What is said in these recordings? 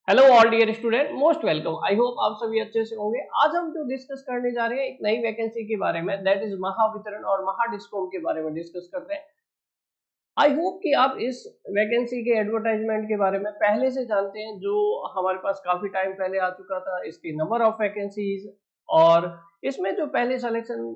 Hello all dear student, most welcome. I hope आप सभी अच्छे से होंगे। आज हम जो डिस्कस करने जा रहे हैं एक नई वैकेंसी के बारे में, दैट इज महावितरण और महाडिस्कॉम के बारे में डिस्कस करते हैं। आई होप कि आप इस वैकेंसी के एडवर्टाइजमेंट के बारे में पहले से जानते हैं, जो हमारे पास काफी टाइम पहले आ चुका था। इसकी नंबर ऑफ वैकेंसीज और इसमें जो पहले सिलेक्शन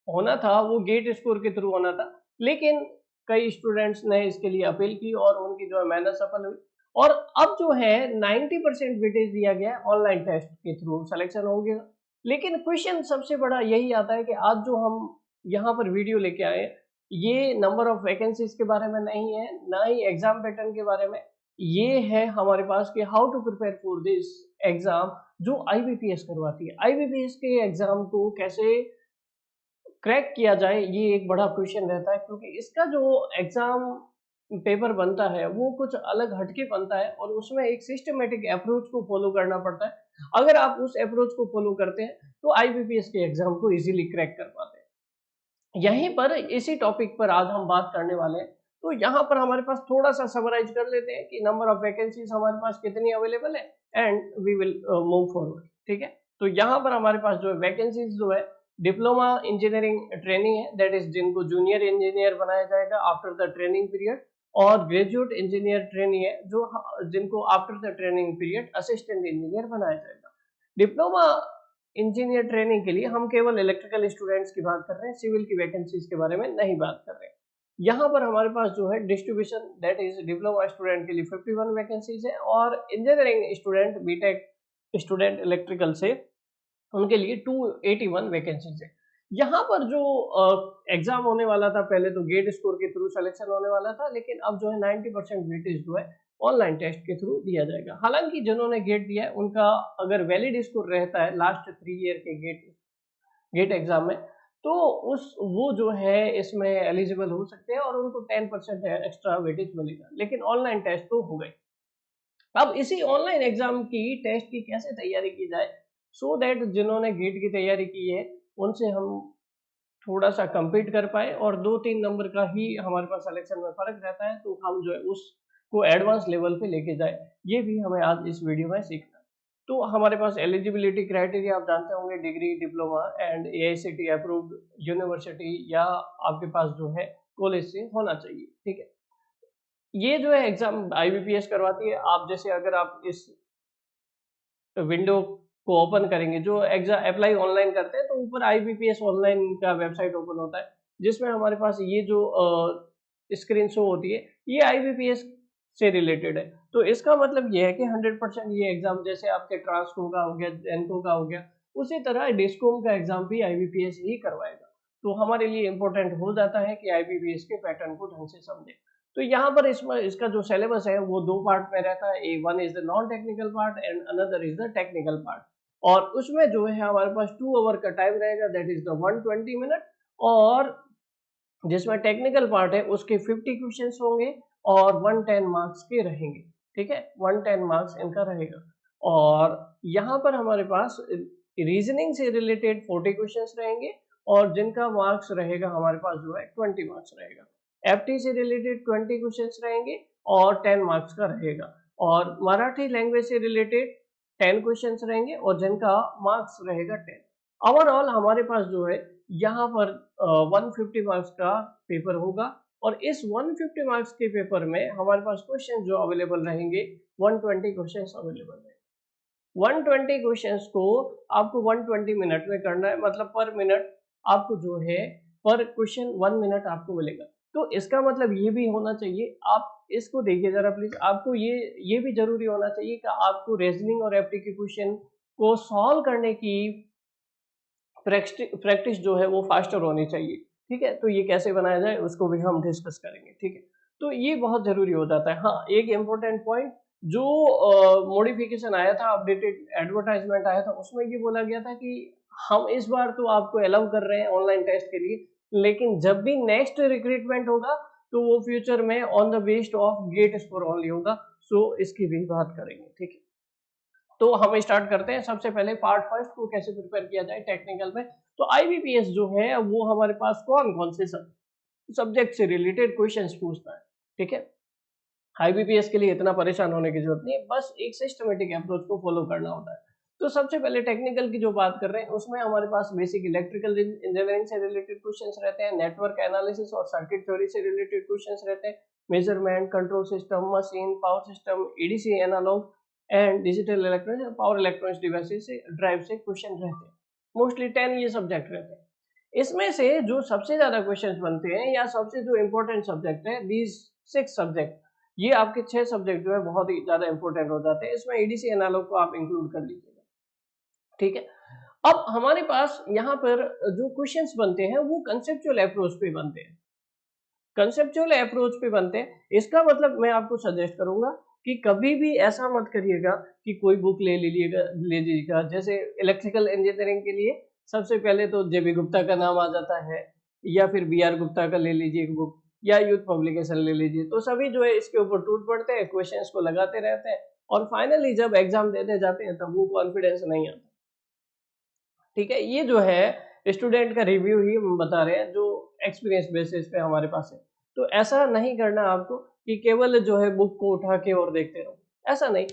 होना था वो गेट स्कोर के थ्रू होना था, लेकिन कई स्टूडेंट्स ने इसके लिए अपील की और उनकी जो है मेहनत सफल हुई। और अब जो है 90% वेटेज दिया गया है, ऑनलाइन टेस्ट के थ्रू सिलेक्शन हो गया। लेकिन क्वेश्चन सबसे बड़ा यही आता है कि आज जो हम यहाँ पर वीडियो लेके आए, ये नंबर ऑफ वैकेंसीज के बारे में नहीं है, ना ही एग्जाम पैटर्न के बारे में। ये है हमारे पास कि how to prepare for this exam जो आईबीपीएस करवाती है। आईबीपीएस के एग्जाम को कैसे क्रैक किया जाए, ये एक बड़ा क्वेश्चन रहता है, क्योंकि इसका जो एग्जाम पेपर बनता है वो कुछ अलग हटके बनता है और उसमें एक सिस्टमेटिक अप्रोच को फॉलो करना पड़ता है। अगर आप उस अप्रोच को फॉलो करते हैं तो आईबीपीएस के एग्जाम को इजीली क्रैक कर पाते हैं। यहीं पर इसी टॉपिक पर आज हम बात करने वाले हैं। तो यहाँ पर हमारे पास थोड़ा सा समराइज कर लेते हैं कि नंबर ऑफ वैकेंसीज हमारे पास कितनी अवेलेबल है and we will move forward. ठीक है, तो यहाँ पर हमारे पास जो है वैकेंसीज जो है डिप्लोमा इंजीनियरिंग ट्रेनिंग है, दैट इज जिनको जूनियर इंजीनियर बनाया जाएगा आफ्टर द ट्रेनिंग पीरियड। और ग्रेजुएट इंजीनियर ट्रेनिंग है जो जिनको after the training period assistant engineer बनाया जाएगा। डिप्लोमा इंजीनियर ट्रेनिंग के लिए हम केवल इलेक्ट्रिकल स्टूडेंट्स की बात कर रहे हैं, सिविल की वैकेंसीज के बारे में नहीं बात कर रहे हैं। यहाँ पर हमारे पास जो है distribution, that is diploma student के लिए 51 वैकेंसीज है और engineering student BTech student electrical से उनके लिए 281 वैकेंसीज है। यहाँ पर जो एग्जाम होने वाला था, पहले तो गेट स्कोर के थ्रू सिलेक्शन होने वाला था, लेकिन अब जो है 90% वेटेज जो है ऑनलाइन टेस्ट के थ्रू दिया जाएगा। हालांकि जिन्होंने गेट दिया है उनका अगर वैलिड स्कोर रहता है लास्ट 3 ईयर के गेट गेट एग्जाम में, तो उस वो जो है इसमें एलिजिबल हो सकते हैं और उनको 10% एक्स्ट्रा वेटेज मिलेगा। लेकिन ऑनलाइन टेस्ट तो हो गई। अब इसी ऑनलाइन एग्जाम की टेस्ट की कैसे तैयारी की जाए, सो दैट जिन्होंने गेट की तैयारी की है उनसे हम थोड़ा सा compete कर पाए और 2-3 नंबर का ही हमारे पास सिलेक्शन में फर्क रहता है, तो हम जो है उसको एडवांस लेवल पे लेके जाए, ये भी हमें आज इस वीडियो में सीखना है। तो हमारे पास एलिजिबिलिटी क्राइटेरिया आप जानते होंगे, degree, diploma and AICT approved university या आपके पास जो है कॉलेज से होना चाहिए। ठीक है, ये जो है एग्जाम आईबीपीएस करवाती है। आप जैसे अगर आप इस विंडो को ओपन करेंगे, जो एग्जाम अप्लाई ऑनलाइन करते हैं, तो ऊपर आईबीपीएस ऑनलाइन का वेबसाइट ओपन होता है, जिसमें हमारे पास ये जो स्क्रीन शो होती है ये आईबीपीएस से रिलेटेड है। तो इसका मतलब ये है कि 100% ये एग्जाम जैसे आपके ट्रांसको का हो गया, जेनको का हो गया, उसी तरह डिस्कॉम का एग्जाम भी आईबीपीएस ही करवाएगा। तो हमारे लिए इंपॉर्टेंट हो जाता है कि आईबीपीएस के पैटर्न को ढंग से समझें। तो यहाँ पर इसमें इसका जो सिलेबस है वो 2 पार्ट में रहता है। One is the non technical part and another is the technical part. और उसमें जो है हमारे पास 2 आवर का टाइम रहेगा, दैट इज द 120 मिनट। और जिसमें टेक्निकल पार्ट है उसके 50 क्वेश्चंस होंगे और 110 मार्क्स के रहेंगे। ठीक है, 110 मार्क्स इनका रहेगा। और यहाँ पर हमारे पास रीजनिंग से रिलेटेड 40 क्वेश्चंस रहेंगे और जिनका मार्क्स रहेगा हमारे पास जो है 20 मार्क्स रहेगा। एफटी से रिलेटेड 20 क्वेश्चंस रहेंगे और 10 मार्क्स का रहेगा। और मराठी लैंग्वेज से रिलेटेड 10 क्वेश्चंस रहेंगे और जिनका मार्क्स रहेगा 10। ओवरऑल हमारे पास जो है यहाँ पर 150 मार्क्स का पेपर होगा और इस 150 मार्क्स के पेपर में हमारे पास क्वेश्चन जो अवेलेबल रहेंगे 120 क्वेश्चंस अवेलेबल रहेंगे। 120 क्वेश्चंस को आपको 120 मिनट में करना है, मतलब पर मिनट आपको जो है पर क्वेश्चन 1 मिनट आपको मिलेगा। तो इसका मतलब ये भी होना चाहिए, आप इसको देखिए जरा प्लीज, आपको ये भी जरूरी होना चाहिए कि आपको रीजनिंग और एप्टी के क्वेश्चन को सॉल्व करने की प्रैक्टिस जो है वो फास्टर होनी चाहिए। ठीक है, तो ये कैसे बनाया जाए उसको भी हम डिस्कस करेंगे। ठीक है, तो ये बहुत जरूरी हो जाता है। हाँ, एक इम्पोर्टेंट पॉइंट जो मॉडिफिकेशन आया था, अपडेटेड एडवर्टाइजमेंट आया था, उसमें ये बोला गया था कि हम इस बार तो आपको अलाउ कर रहे हैं ऑनलाइन टेस्ट के लिए, लेकिन जब भी नेक्स्ट रिक्रूटमेंट होगा तो वो फ्यूचर में on the based of GATE score only होगा। सो इसकी भी बात करेंगे। ठीक है, तो हम स्टार्ट करते हैं। सबसे पहले पार्ट फर्स्ट को कैसे प्रिपेयर किया जाए टेक्निकल में। तो आईबीपीएस जो है वो हमारे पास कौन कौन से सब्जेक्ट से रिलेटेड क्वेश्चंस पूछता है। ठीक है, IBPS के लिए इतना परेशान होने की जरूरत नहीं है, बस एक सिस्टमेटिक अप्रोच को फॉलो करना होता है। तो सबसे पहले टेक्निकल की जो बात कर रहे हैं उसमें हमारे पास बेसिक इलेक्ट्रिकल इंजीनियरिंग से रिलेटेड क्वेश्चंस रहते हैं, नेटवर्क एनालिसिस और सर्किट थ्योरी से रिलेटेड क्वेश्चंस रहते हैं, measurement, control system, machine, power system, ADC analogue and digital electronics और पावर इलेक्ट्रॉनिक्स डिवाइसेस से ड्राइव से क्वेश्चन रहते हैं। मोस्टली 10 ये सब्जेक्ट रहते हैं। इसमें से जो सबसे ज्यादा क्वेश्चंस बनते हैं या सबसे जो इंपॉर्टेंट सब्जेक्ट है, दीज 6 सब्जेक्ट, ये आपके 6 सब्जेक्ट जो है बहुत ही ज्यादा इंपॉर्टेंट हो जाते हैं। इसमें एडीसी एनालॉग को आप इंक्लूड कर लीजिएगा, ठीक है। अब हमारे पास यहाँ पर जो क्वेश्चंस बनते हैं वो कंसेप्चुअल अप्रोच पे बनते हैं, कंसेप्चुअल अप्रोच पे बनते हैं। इसका मतलब मैं आपको सजेस्ट करूंगा कि कभी भी ऐसा मत करिएगा कि कोई बुक ले लीजिएगा। जैसे इलेक्ट्रिकल इंजीनियरिंग के लिए सबसे पहले तो जेबी गुप्ता का नाम आ जाता है, या फिर BR गुप्ता का ले लीजिए एक बुक, या यूथ पब्लिकेशन ले लीजिए। तो सभी जो है इसके ऊपर टूट पड़ते हैं, क्वेश्चंस को लगाते रहते हैं और फाइनली जब एग्जाम देने जाते हैं तब वो कॉन्फिडेंस नहीं आता, ठीक है। ये जो है स्टूडेंट का रिव्यू ही हम बता रहे हैं जो एक्सपीरियंस बेसिस पे हमारे पास है। तो ऐसा नहीं करना आपको कि केवल जो है बुक को उठा के और देखते रहो, ऐसा नहीं।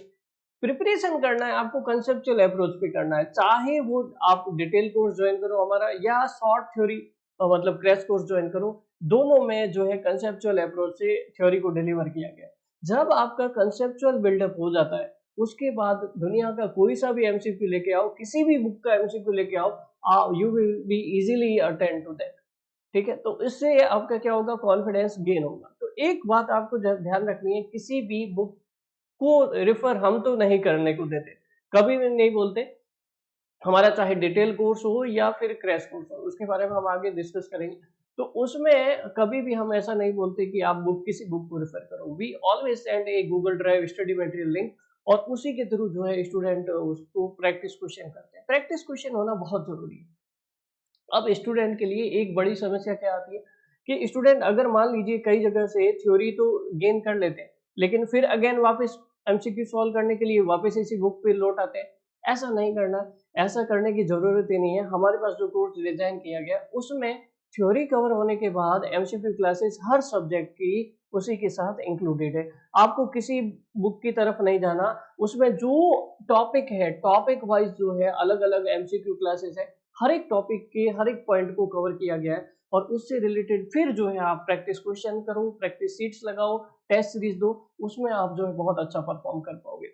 प्रिपरेशन करना है आपको, कंसेप्चुअल अप्रोच पे करना है, चाहे वो आप डिटेल कोर्स ज्वाइन करो हमारा या शॉर्ट थ्योरी मतलब क्रैश कोर्स ज्वाइन करो, दोनों में जो है कंसेप्चुअल अप्रोच से थ्योरी को डिलीवर किया गया है। जब आपका कंसेप्चुअल बिल्डअप हो जाता है उसके बाद दुनिया का कोई सा भी एमसीक्यू लेके आओ, किसी भी बुक का एमसीक्यू लेके आओ, you will be easily attend to that, ठीक है। तो इससे आपका क्या होगा, कॉन्फिडेंस गेन होगा। तो एक बात आपको ध्यान रखनी है, किसी भी बुक को रिफर हम तो नहीं करने को देते, कभी भी नहीं बोलते। हमारा चाहे डिटेल कोर्स हो या फिर क्रैश कोर्स हो, उसके बारे में हम आगे डिस्कस करेंगे। तो उसमें कभी भी हम ऐसा नहीं बोलते कि आप किसी बुक को रेफर करो। We always send a Google drive study material link और उसी के थ्रू जो है स्टूडेंट उसको प्रैक्टिस क्वेश्चन करते हैं। प्रैक्टिस क्वेश्चन होना बहुत जरूरी है। अब स्टूडेंट के लिए एक बड़ी समस्या क्या आती है कि स्टूडेंट अगर मान लीजिए कई जगह से थ्योरी तो गेन कर लेते हैं, लेकिन फिर अगेन वापस एमसीक्यू सॉल्व करने के लिए वापस इसी बुक पे लौट आते हैं। ऐसा नहीं करना, ऐसा करने की जरूरत ही नहीं है। हमारे पास जो कोर्स डिजाइन किया गया उसमें थ्योरी कवर होने के बाद एमसीक्यू क्लासेस हर सब्जेक्ट की उसी के साथ इंक्लूडेड है। आपको किसी बुक की तरफ नहीं जाना, उसमें जो टॉपिक है टॉपिक वाइज जो है अलग अलग एमसीक्यू क्लासेस है, हर एक टॉपिक के हर एक पॉइंट को कवर किया गया है और उससे रिलेटेड फिर जो है आप प्रैक्टिस क्वेश्चन करो, प्रैक्टिस सीट्स लगाओ, टेस्ट सीरीज दो, उसमें आप जो है बहुत अच्छा परफॉर्म कर पाओगे।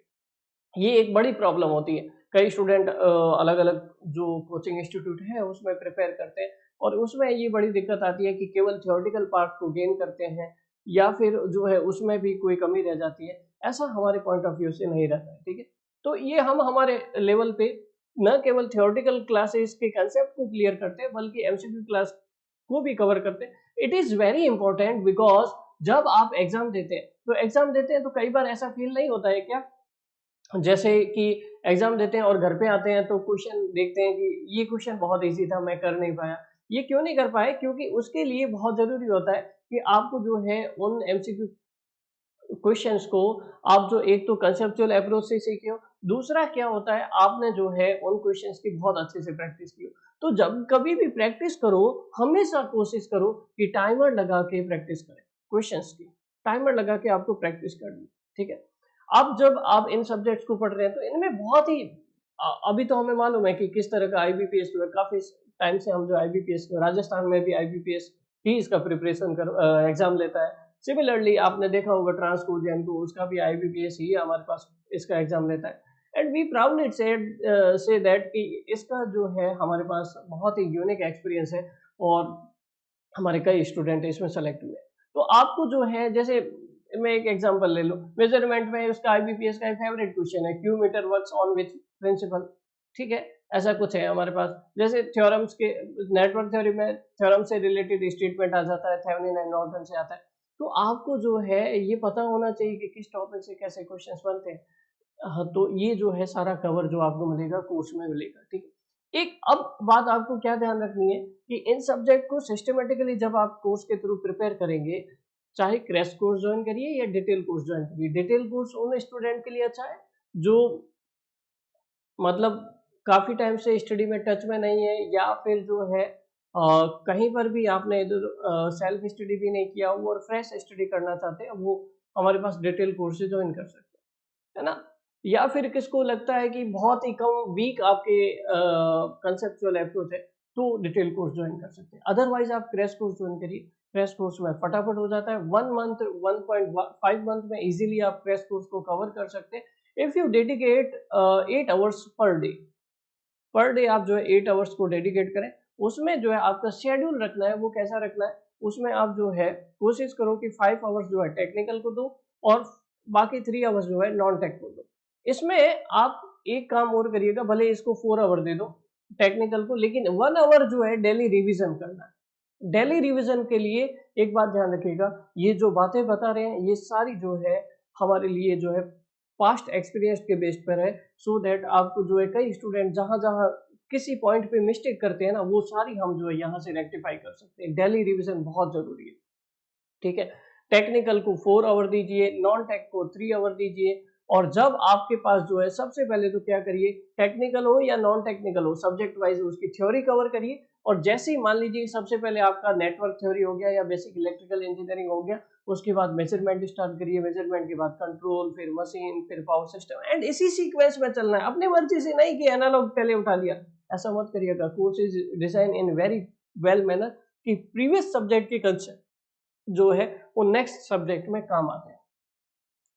ये एक बड़ी प्रॉब्लम होती है। कई स्टूडेंट अलग अलग जो कोचिंग इंस्टीट्यूट है उसमें प्रिपेयर करते हैं और उसमें ये बड़ी दिक्कत आती है कि केवल थ्योरेटिकल पार्ट को गेन करते हैं या फिर जो है उसमें भी कोई कमी रह जाती है। ऐसा हमारे पॉइंट ऑफ व्यू से नहीं रहता है, ठीक है। तो ये हम हमारे लेवल पे न केवल थ्योरेटिकल क्लासेस के कंसेप्ट को क्लियर करते हैं बल्कि एमसीक्यू क्लास को भी कवर करते हैं। It is very important because जब आप एग्जाम देते हैं तो कई बार ऐसा फील नहीं होता है क्या, जैसे कि एग्जाम देते हैं और घर पे आते हैं तो क्वेश्चन देखते हैं कि ये क्वेश्चन बहुत इजी था, मैं कर नहीं पाया। ये क्यों नहीं कर पाए? क्योंकि उसके लिए बहुत जरूरी होता है कि आपको जो है उन एमसीक्यू क्वेश्चंस को आप जो एक तो कंसेप्चुअल अप्रोच से सीखे हो, दूसरा क्या होता है आपने जो है उन क्वेश्चंस की बहुत अच्छे से प्रैक्टिस की हो। तो जब कभी भी प्रैक्टिस करो हमेशा कोशिश करो कि टाइमर लगा के प्रैक्टिस करें क्वेश्चंस की, टाइमर लगा के आपको प्रैक्टिस करनी, ठीक है। अब जब आप इन सब्जेक्ट्स को पढ़ रहे हैं तो इनमें बहुत ही अभी तो हमें मालूम है कि किस तरह का आईबीपीएस जो है, काफी टाइम से हम जो आईबीपीएस राजस्थान में भी आईबीपीएस ही इसका प्रिपरेशन कर एग्जाम लेता है। सिमिलरली आपने देखा होगा ट्रांसको जैनको, उसका भी आईबीपीएस ही हमारे पास इसका एग्जाम लेता है। And we proudly say that कि इसका जो है हमारे पास बहुत ही यूनिक एक्सपीरियंस है और हमारे कई स्टूडेंट इसमें सेलेक्ट हुए। तो आपको जो है, जैसे मैं एक एग्जांपल ले लो, मेजरमेंट में उसका आईबीपीएस का फेवरेट क्वेश्चन है, Q meter works on which principle, ठीक है। ऐसा कुछ है हमारे पास। जैसे थ्योरम्स के नेटवर्क थ्योरी में थ्योरम से रिलेटेड स्टेटमेंट आ जाता है, थेवेनिन एंड नॉर्टन से आता है। तो आपको जो है ये पता होना चाहिए कि किस टॉपिक से कैसे क्वेश्चंस बनते हैं। तो ये जो है सारा कवर जो आपको मिलेगा कोर्स में मिलेगा, ठीक है। एक अब बात आपको क्या ध्यान रखनी है कि इन सब्जेक्ट को सिस्टमेटिकली जब आप कोर्स के थ्रू प्रिपेयर करेंगे, चाहे क्रैश कोर्स ज्वाइन करिए या डिटेल कोर्स ज्वाइन करिए। डिटेल कोर्स उन स्टूडेंट के लिए अच्छा है जो मतलब काफी टाइम से स्टडी में टच में नहीं है या फिर जो है कहीं पर भी आपने इधर सेल्फ स्टडी भी नहीं किया वो और फ्रेश स्टडी करना चाहते हैं, वो हमारे पास डिटेल कोर्सेज ज्वाइन कर सकते हैं, है ना। या फिर किसको लगता है कि बहुत ही कम वीक आपके कंसेप्चुअल अप्रोच है, तो डिटेल कोर्स ज्वाइन कर सकते हैं। अदरवाइज आप क्रैश कोर्स ज्वाइन करिए, क्रैश कोर्स में फटाफट हो जाता है, 1 मंथ 1.5 मंथ में इजीली आप क्रैश कोर्स को कवर कर सकते हैं। If you dedicate 8 hours per day आप जो है 8 आवर्स को डेडिकेट करें। उसमें जो है आपका शेड्यूल रखना है, वो कैसा रखना है, उसमें आप जो है कोशिश करो कि 5 आवर्स जो है टेक्निकल को दो और बाकी 3 आवर्स जो है नॉन टेक को दो। इसमें आप एक काम और करिएगा, भले इसको 4 आवर दे दो टेक्निकल को, लेकिन 1 आवर जो है डेली रिवीजन करना है। डेली रिवीजन के लिए एक बात ध्यान रखिएगा, ये जो बातें बता रहे हैं ये सारी जो है हमारे लिए जो है पास्ट एक्सपीरियंस के बेस पर है, सो दैट आपको जो है कई स्टूडेंट जहां जहां किसी पॉइंट पे मिस्टेक करते हैं ना, वो सारी हम जो है यहाँ से रेक्टिफाई कर सकते हैं। डेली रिवीजन बहुत जरूरी है, ठीक है। टेक्निकल को 4 आवर दीजिए, नॉन टेक को 3 आवर दीजिए। और जब आपके पास जो है सबसे पहले तो क्या करिए, टेक्निकल हो या नॉन टेक्निकल हो, सब्जेक्ट वाइज उसकी थ्योरी कवर करिए। और जैसे ही मान लीजिए सबसे पहले आपका नेटवर्क थ्योरी हो गया या बेसिक इलेक्ट्रिकल इंजीनियरिंग हो गया, उसके बाद मेजरमेंट स्टार्ट करिए, मेजरमेंट के बाद कंट्रोल, फिर मशीन, फिर पावर सिस्टम, एंड इसी सीक्वेंस में चलना है। अपनी मर्जी से नहीं कि एनालॉग पहले उठा लिया, ऐसा मत करिएगा। Course is design in very well manner कि प्रीवियस सब्जेक्ट के कंसेप्ट जो है वो नेक्स्ट सब्जेक्ट में काम आते हैं,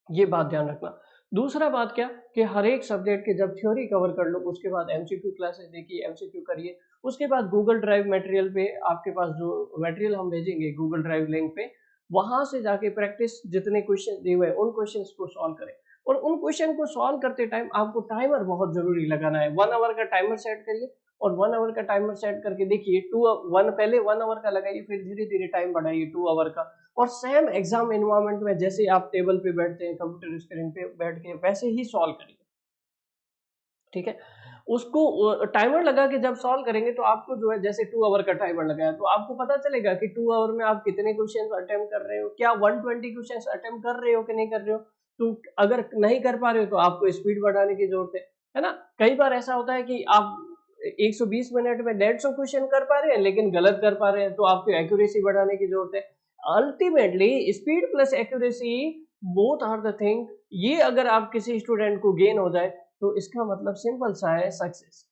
ये बात ध्यान रखना। दूसरा बात क्या कि हर एक सब्जेक्ट के जब थ्योरी कवर कर लो, उसके बाद एमसीक्यू क्लासेस देखिए, एमसीक्यू करिए। उसके बाद गूगल ड्राइव मटेरियल पे आपके पास जो मटेरियल हम भेजेंगे गूगल ड्राइव लिंक पे, वहां से जाके प्रैक्टिस जितने क्वेश्चन दिए हुए उन क्वेश्चंस को सॉल्व करें। और उन क्वेश्चन को सॉल्व करते टाइम आपको टाइमर बहुत जरूरी लगाना है। 1 आवर का टाइमर सेट करिए और 1 आवर का टाइमर सेट करके देखिए, पहले 1 आवर का लगाइए, फिर धीरे धीरे टाइम बढ़ाइए 2 आवर का। और सेम एग्जाम एनवायरनमेंट में जैसे आप टेबल पे बैठते हैं, कंप्यूटर स्क्रीन पे बैठ के, वैसे ही सॉल्व करिए, ठीक है। उसको टाइमर लगा के जब सॉल्व करेंगे तो आपको जो है, जैसे 2 आवर का टाइमर लगाया तो आपको पता चलेगा कि 2 आवर में आप कितने क्वेश्चन अटेम्प्ट कर रहे हो, क्या 120 क्वेश्चन अटेम्प्ट कर रहे हो कि नहीं कर रहे हो। तो अगर नहीं कर पा रहे हो तो आपको स्पीड बढ़ाने की जरूरत है ना। कई बार ऐसा होता है कि आप 120 मिनट में 150 क्वेश्चन कर पा रहे हैं लेकिन गलत कर पा रहे हैं, तो आपको एक्यूरेसी बढ़ाने की जरूरत है। Ultimately speed plus accuracy both are the thing. ये अगर आप किसी स्टूडेंट को गेन हो जाए तो इसका मतलब सिंपल सा है, सक्सेस।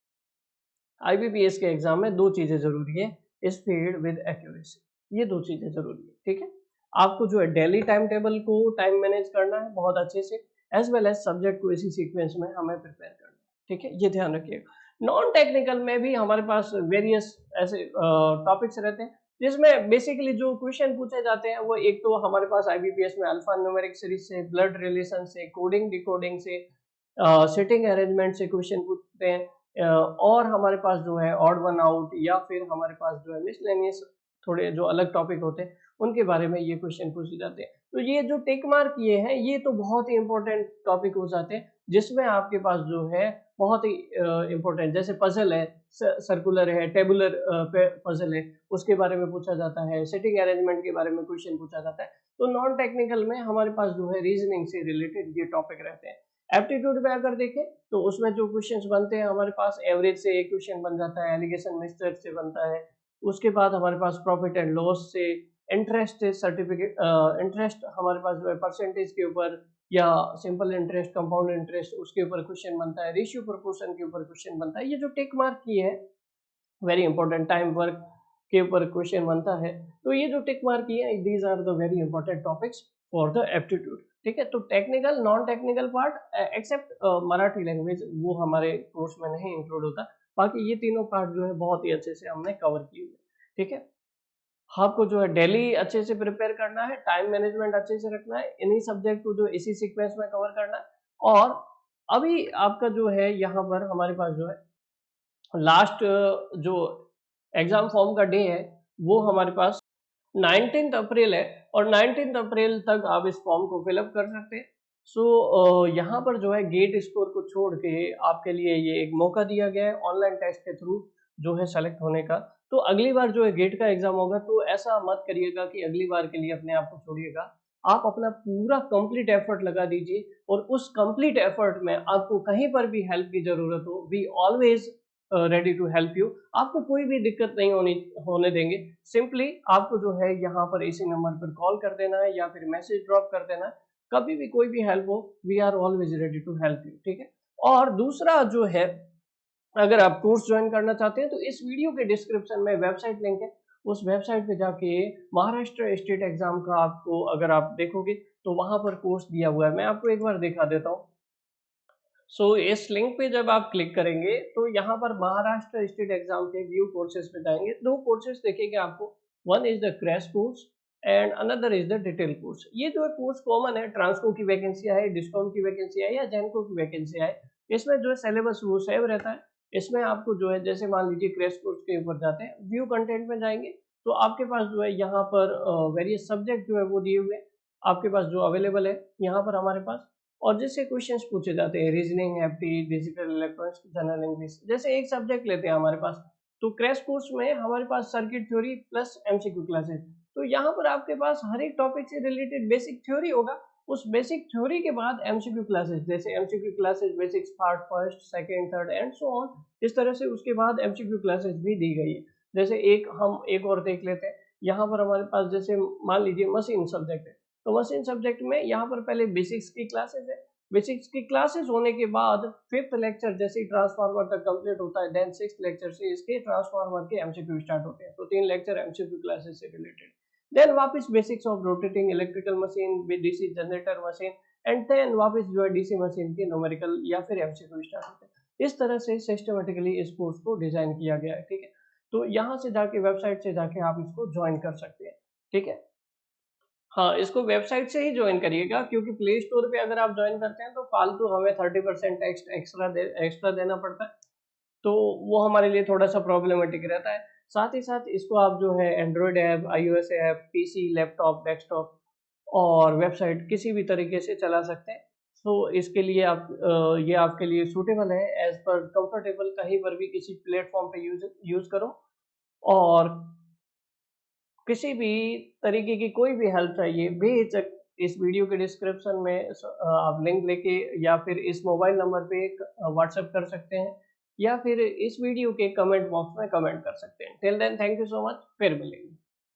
आईबीपीएस के एग्जाम में 2 चीजें जरूरी है, स्पीड विद एक्यूरेसी, ये 2 चीजें जरूरी है, ठीक है। आपको जो है डेली टाइम टेबल को टाइम मैनेज करना है बहुत अच्छे से, एज वेल एज सब्जेक्ट को इसी सीक्वेंस में हमें प्रिपेयर करना है, ठीक है, ये ध्यान रखिएगा। नॉन टेक्निकल में भी हमारे पास वेरियस ऐसे टॉपिक्स रहते हैं जिसमें बेसिकली जो क्वेश्चन पूछे जाते हैं वो एक तो हमारे पास आईबीपीएस में अल्फा न्यूमेरिक सीरीज से, ब्लड रिलेशन से, कोडिंग डिकोडिंग से, सिटिंग अरेंजमेंट से क्वेश्चन पूछते हैं। और हमारे पास जो है ऑड वन आउट, या फिर हमारे पास जो है मिसलेनियस थोड़े जो अलग टॉपिक होते हैं उनके बारे में ये क्वेश्चन पूछे जाते हैं। तो ये जो टिक मार्क किए हैं ये तो बहुत ही इंपॉर्टेंट टॉपिक हो जाते हैं, जिसमें आपके पास जो है बहुत ही इंपॉर्टेंट, जैसे पजल है, सर्कुलर है, टेबुलर पजल है, उसके बारे में पूछा जाता है, सिटिंग अरेंजमेंट के बारे में क्वेश्चन पूछा जाता है। तो नॉन टेक्निकल में हमारे पास जो है रीजनिंग से रिलेटेड ये टॉपिक रहते हैं। एप्टीट्यूड में अगर देखें तो उसमें जो क्वेश्चंस बनते हैं हमारे पास, एवरेज से एक क्वेश्चन बन जाता है, एलिगेशन मिस्टेक से बनता है, उसके बाद हमारे पास प्रॉफिट एंड लॉस से, इंटरेस्ट सर्टिफिकेट, इंटरेस्ट हमारे पास जो है परसेंटेज के ऊपर, या सिंपल इंटरेस्ट, कंपाउंड इंटरेस्ट, उसके ऊपर क्वेश्चन बनता है, रेशियो प्रोपोर्शन के ऊपर क्वेश्चन बनता है। ये जो टिक मार्क की है वेरी इंपॉर्टेंट, टाइम वर्क के ऊपर क्वेश्चन बनता है। तो ये जो टिक मार्क की है, these are the very important topics for the aptitude, ठीक है। तो technical non technical part except Marathi language वो हमारे कोर्स में नहीं इंक्लूड होता, बाकी ये तीनों पार्ट जो है बहुत ही अच्छे से हमने कवर किए हुए, ठीक है। आपको जो है डेली अच्छे से प्रिपेयर करना है, टाइम मैनेजमेंट अच्छे से रखना है, इन्हीं सब्जेक्ट को जो इसी सीक्वेंस में कवर करना है। और अभी आपका जो है यहाँ पर हमारे पास जो है लास्ट जो एग्जाम फॉर्म का डे है वो हमारे पास 19 अप्रैल है, और 19 अप्रैल तक आप इस फॉर्म को फिलअप कर सकते हैं। सो यहाँ पर जो है गेट स्कोर को छोड़ के आपके लिए ये एक मौका दिया गया है ऑनलाइन टेस्ट के थ्रू जो है सेलेक्ट होने का। तो अगली बार जो है गेट का एग्जाम होगा तो ऐसा मत करिएगा कि अगली बार के लिए अपने आप को छोड़िएगा, आप अपना पूरा कंप्लीट एफर्ट लगा दीजिए। और उस कंप्लीट एफर्ट में आपको कहीं पर भी हेल्प की जरूरत हो, we always ready to help you, आपको कोई भी दिक्कत नहीं होने देंगे। सिंपली आपको जो है यहाँ पर इसी नंबर पर कॉल कर देना है या फिर मैसेज ड्रॉप कर देना है, कभी भी कोई भी हेल्प हो, we are always ready to help you, ठीक है। और दूसरा जो है, अगर आप कोर्स ज्वाइन करना चाहते हैं तो इस वीडियो के डिस्क्रिप्शन में वेबसाइट लिंक है, उस वेबसाइट पे जाके महाराष्ट्र स्टेट एग्जाम का आपको अगर आप देखोगे तो वहां पर कोर्स दिया हुआ है। मैं आपको एक बार दिखा देता हूँ। इस लिंक पे जब आप क्लिक करेंगे तो यहाँ पर महाराष्ट्र स्टेट एग्जाम के व्यू कोर्सेज पे जाएंगे, दो कोर्सेज देखेंगे आपको। One is the crash course and another is the detail course. ये जो है कोर्स कॉमन है, ट्रांसको की वैकेंसी है, डिस्कॉम की वैकेंसी है या जेनको की वैकेंसी है। इसमें जो है सिलेबस वो सेम रहता है। इसमें आपको जो है, जैसे मान लीजिए क्रैश कोर्स के ऊपर जाते हैं, व्यू कंटेंट में जाएंगे तो आपके पास जो है यहाँ पर वेरियस सब्जेक्ट जो है वो दिए हुए हैं आपके पास, जो अवेलेबल है यहाँ पर हमारे पास। और जिससे क्वेश्चंस पूछे जाते हैं, reasoning, apti, digital electronics, general English, जैसे एक सब्जेक्ट लेते हैं हमारे पास, तो क्रैश कोर्स में हमारे पास circuit theory plus MCQ classes. तो यहाँ पर आपके पास हर एक टॉपिक से रिलेटेड बेसिक थ्योरी होगा, उस बेसिक थ्योरी के बाद एमसीक्यू क्लासेस, जैसे MCQ classes basics part first, second, third and so on, इस तरह से उसके बाद एमसीक्यू क्लासेस भी दी गई है। जैसे हम एक और देख लेते हैं, यहाँ पर हमारे पास जैसे मान लीजिए मशीन सब्जेक्ट है, तो मशीन सब्जेक्ट में यहाँ पर पहले बेसिक्स की क्लासेस है। बेसिक्स की क्लासेस होने के बाद फिफ्थ लेक्चर जैसे ही ट्रांसफार्मर तक कंप्लीट होता है, देन सिक्स्थ लेक्चर से इसके ट्रांसफार्मर के एमसीक्यू स्टार्ट होते हैं। तो 3 लेक्चर एमसीक्यू क्लासेस से रिलेटेड। देन वापस basics of rotating electrical machine with DC generator machine, and then वापस जो है डीसी मशीन के न्यूमेरिकल या फिर एमसीक्यू स्टार्ट होते हैं। इस तरह से सिस्टमेटिकली इस कोर्स को डिजाइन किया गया है, ठीक है। तो यहाँ से जाके, वेबसाइट से जाके आप इसको ज्वाइन कर सकते हैं, ठीक है। हाँ, इसको वेबसाइट से ही जॉइन करिएगा, क्योंकि प्ले स्टोर पे अगर आप जॉइन करते हैं तो फालतू हमें 30% एक्स्ट्रा देना पड़ता है, तो वो हमारे लिए थोड़ा सा प्रॉब्लमेटिक रहता है। साथ ही साथ इसको आप जो है Android app, iOS app, PC, laptop, desktop और वेबसाइट किसी भी तरीके से चला सकते हैं। तो इसके लिए आप ये आपके लिए सूटेबल है, एज पर कंफर्टेबल, कहीं पर भी किसी प्लेटफॉर्म पे यूज करो। और किसी भी तरीके की कोई भी हेल्प चाहिए, बेहिचक इस वीडियो के डिस्क्रिप्शन में आप लिंक लेके या फिर इस मोबाइल नंबर पे व्हाट्सएप कर सकते हैं, या फिर इस वीडियो के कमेंट बॉक्स में कमेंट कर सकते हैं। Till then, thank you so much, फिर मिलेंगे।